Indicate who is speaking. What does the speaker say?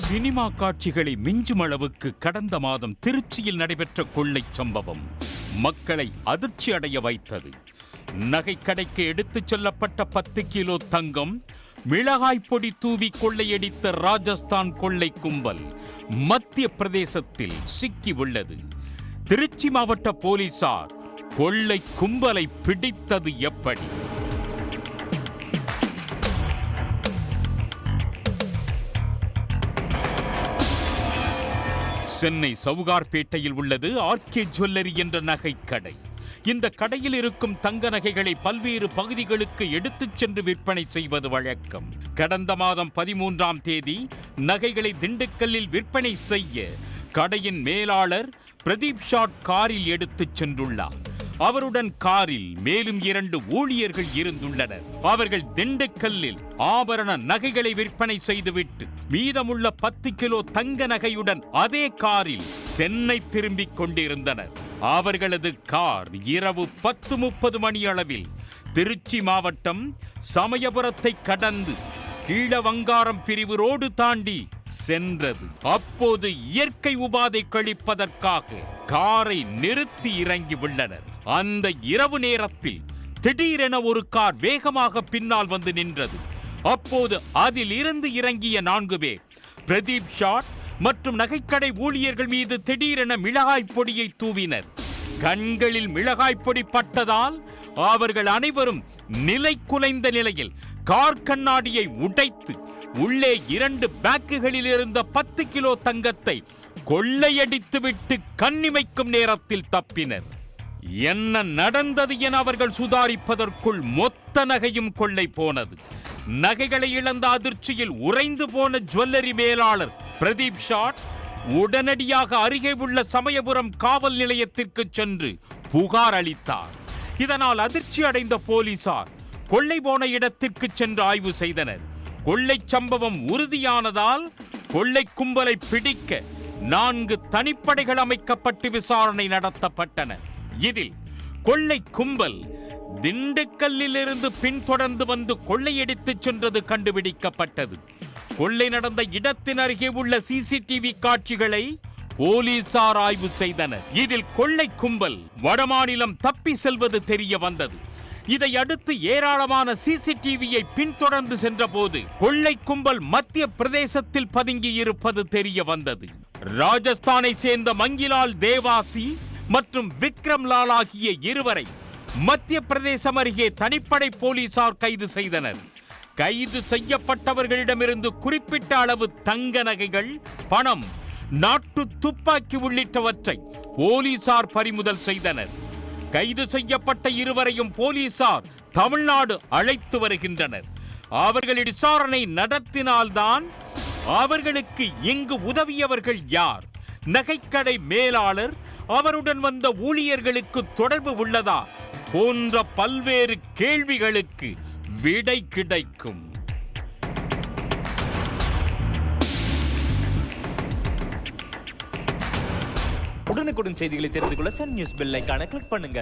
Speaker 1: Cinema காட்சிகளை மிஞ்சும் அளவுக்கு கடந்த மாதம் திருச்சியில் நடைபெற்ற கொள்ளை சம்பவம் மக்களை அதிர்ச்சி அடைய வைத்தது. நகைக்கடைக்கு எடுத்துச் செல்லப்பட்ட 10 கிலோ தங்கம், மிளகாய் பொடி தூவி கொள்ளையடித்த ராஜஸ்தான் கொள்ளை கும்பல் மத்திய பிரதேசத்தில் சிக்கி உள்ளது. திருச்சி மாவட்ட போலீசார் கொள்ளை கும்பலை பிடித்தது எப்படி? சென்னை சவுகார்பேட்டையில் உள்ளது ஆர்கே ஜுவல்லரி என்ற நகைக்கடை. இந்த கடையில் இருக்கும் தங்க நகைகளை பல்வேறு பகுதிகளுக்கு எடுத்துச் சென்று விற்பனை செய்வது வழக்கம். கடந்த மாதம் 13ஆம் தேதி நகைகளை திண்டுக்கல்லில் விற்பனை செய்ய கடையின் மேலாளர் பிரதீப் ஷாட் காரில் எடுத்துச் சென்றுள்ளார். அவருடன் காரில் மேலும் 2 ஊழியர்கள் இருந்துள்ளனர். அவர்கள் திண்டுக்கல்லில் ஆபரண நகைகளை விற்பனை செய்துவிட்டு மீதமுள்ள 10 கிலோ தங்க நகையுடன் அதே காரில் சென்னை திரும்பிக் கொண்டிருந்தனர். அவர்களது கார் இரவு 10:30 மணி அளவில் திருச்சி மாவட்டம் சமயபுரத்தை கடந்து கீழவங்காரம் பிரிவு ரோடு தாண்டி சென்றது. அப்போது இயற்கை உபாதை கழிப்பதற்காக காரை நிறுத்தி இறங்கி உள்ளனர். அந்த இரவு நேரத்தில் திடீரென ஒரு கார் வேகமாக பின்னால் வந்து நின்றது. அப்போது அதில் இருந்து இறங்கிய 4 பேர் பிரதீப் ஷாட் மற்றும் நகைக்கடை ஊழியர்கள் மீது திடீரென மிளகாய் பொடியை தூவினர். கண்களில் மிளகாய் பொடி பட்டதால் அவர்கள் அனைவரும் நிலை குலைந்த நிலையில் கார் கண்ணாடியை உடைத்து உள்ளே 2 பேக்குகளில் இருந்த 10 கிலோ தங்கத்தை கொள்ளையடித்துவிட்டு கண்ணிமைக்கும் நேரத்தில் தப்பினர். என்ன நடந்தது என அவர்கள் சுதாரிப்பதற்குள் மொத்த நகையும் கொள்ளை போனது. நகைகளை இழந்த அதிர்ச்சியில் உறைந்து போன ஜுவல்லரி மேலாளர் பிரதீப் ஷாட் உடனடியாக அருகே உள்ள சமயபுரம் காவல் நிலையத்திற்கு சென்று புகார் அளித்தார். இதனால் அதிர்ச்சி அடைந்த போலீசார் கொள்ளை போன இடத்திற்கு சென்று ஆய்வு செய்தனர். கொள்ளை சம்பவம் உறுதியானதால் கொள்ளை கும்பலை பிடிக்க 4 தனிப்படைகள் அமைக்கப்பட்டு விசாரணை நடத்தப்பட்டன. இதில் கொள்ளை கும்பல் திண்டுக்கல்லில் இருந்து பின்தொடர்ந்து வந்து கொள்ளையடித்து சென்றது கண்டுபிடிக்கப்பட்டது. கொள்ளை நடந்த இடத்தின் அருகே உள்ள சிசிடிவி காட்சிகளை போலீசார் ஆய்வு செய்தனர். இதில் கொள்ளை கும்பல் வடமாநிலம் தப்பி செல்வது தெரிய வந்தது. இதை அடுத்து ஏராளமான சிசிடிவியை பின்தொடர்ந்து சென்றபோது கொள்ளை கும்பல் மத்திய பிரதேசத்தில் பதுங்கி இருப்பது தெரிய வந்தது. ராஜஸ்தானை சேர்ந்த மங்கிலால் தேவாசி மற்றும் விக்ரம் லால் ஆகிய இருவரை மத்திய பிரதேசம் அருகே தனிப்படை போலீசார் கைது செய்தனர். கைது செய்யப்பட்டவர்களிடமிருந்து குறிப்பிட்ட அளவு தங்க நகைகள், பணம், நாட்டு துப்பாக்கி உள்ளிட்டவற்றை போலீசார் பறிமுதல் செய்தனர். கைது செய்யப்பட்ட இருவரையும் போலீசார் தமிழ்நாடு அழைத்து வருகின்றனர். அவர்கள் விசாரணை நடத்தினால்தான் அவர்களுக்கு இங்கு உதவியவர்கள் யார், நகைக்கடை மேலாளர், அவருடன் வந்த ஊழியர்களுக்கு தொடர்பு உள்ளதா போன்ற பல்வேறு கேள்விகளுக்கு விடை கிடைக்கும்.
Speaker 2: உடனுக்குடன் செய்திகளை தெரிந்து கொள்ள சன் நியூஸ் பெல் ஐகானை கிளிக் பண்ணுங்க.